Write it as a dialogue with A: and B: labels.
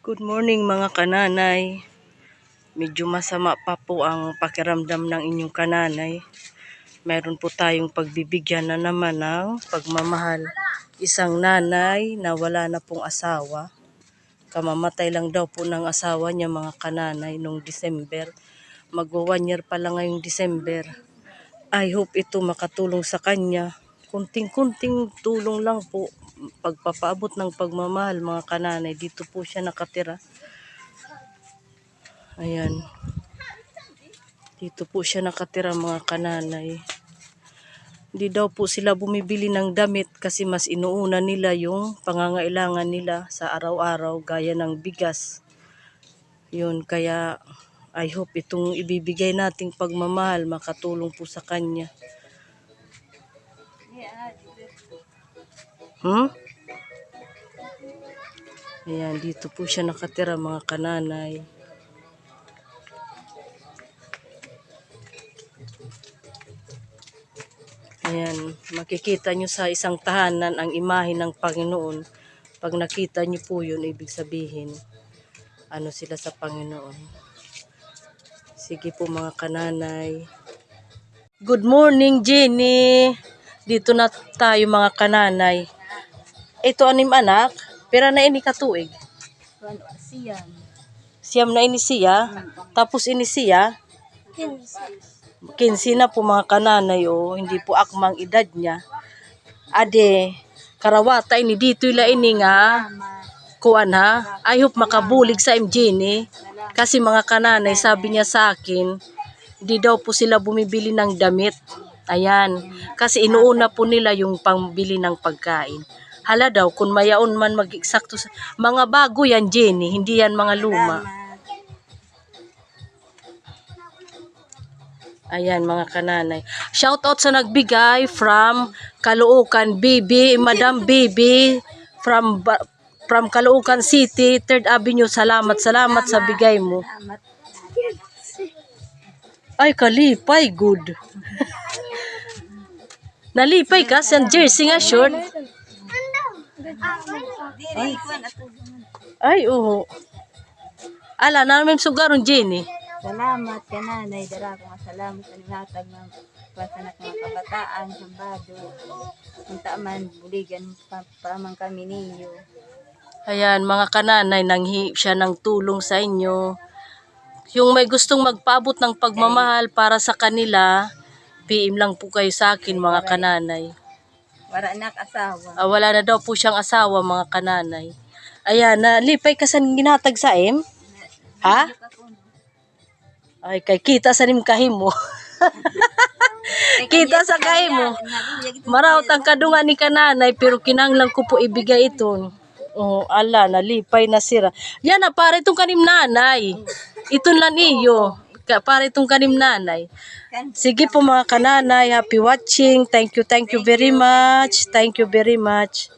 A: Good morning mga kananay. Medyo masama pa po ang pakiramdam ng inyong kananay. Meron po tayong pagbibigyan na naman ng pagmamahal. Isang nanay na wala na pong asawa. Kamamatay lang daw po ng asawa niya mga kananay noong December. Magwa 1 year pa lang ngayong December. I hope ito makatulong sa kanya. Kunting-kunting tulong lang po. Pagpapaabot ng pagmamahal mga kananay. Dito po siya nakatira. Ayan. Dito po siya nakatira mga kananay. Hindi daw po sila bumibili ng damit kasi mas inuuna nila yung pangangailangan nila sa araw-araw gaya ng bigas. Yun, kaya I hope itong ibibigay nating pagmamahal makatulong po sa kanya. Ayan, dito po siya nakatira mga kananay. Ayan, makikita nyo sa isang tahanan ang imahe ng Panginoon. Pag nakita nyo po yun, ibig sabihin, ano sila sa Panginoon. Sige po mga kananay. Good morning, Jenny! Dito na tayo mga kananay. Ito anim anak, pera na ini katuig. Siyam na ini siya, tapos ini siya. 15 na po mga kananay, oh. Hindi po akmang edad niya. Ade, karawata ini dito ila ini nga. Kuan ha. I hope makabulig sa Jenny. Kasi mga kananay, sabi niya sa akin, di daw po sila bumibili ng damit. Ayan. Kasi inuuna po nila yung pangbili ng pagkain. Hala daw, kung mayaon man mag-eksakto sa... Mga bago yan, Jenny. Hindi yan mga luma. Ayan mga kananay. Shout out sa nagbigay from Caloocan Bibi, Madam Bibi from Caloocan City, 3rd Avenue. Salamat sa bigay mo. Ay kalipay good. Nalipay ka sa jersey nga short. Ay oo. Ala namin sugaron Jenny.
B: Salamat kananay, dara ko nga salamat sa nihatag ng pasanak mga kabataan, sambado. Unta man buligan paramang kami ninyo.
A: Ayan mga kananay, nanghi siya ng tulong sa inyo. Yung may gustong magpaabot ng pagmamahal para sa kanila, PM lang po kayo sa akin mga kananay.
B: Wala na asawa.
A: Wala na daw po siyang asawa mga kananay. Ayan, nalipay ka sa ginatag sa Ha? Ay, kay kita sa nim kahimo. Kita sa kahimo. Marawat ang kadungan ni kananay pero kinanglang ko po ibigay ito. Oh, ala, nalipay na sira. Yan na, para itong kanim nanay. Ito lang iyo. Para itong kanim nanay. Sige po mga kananay, happy watching. Thank you very much. Thank you very much.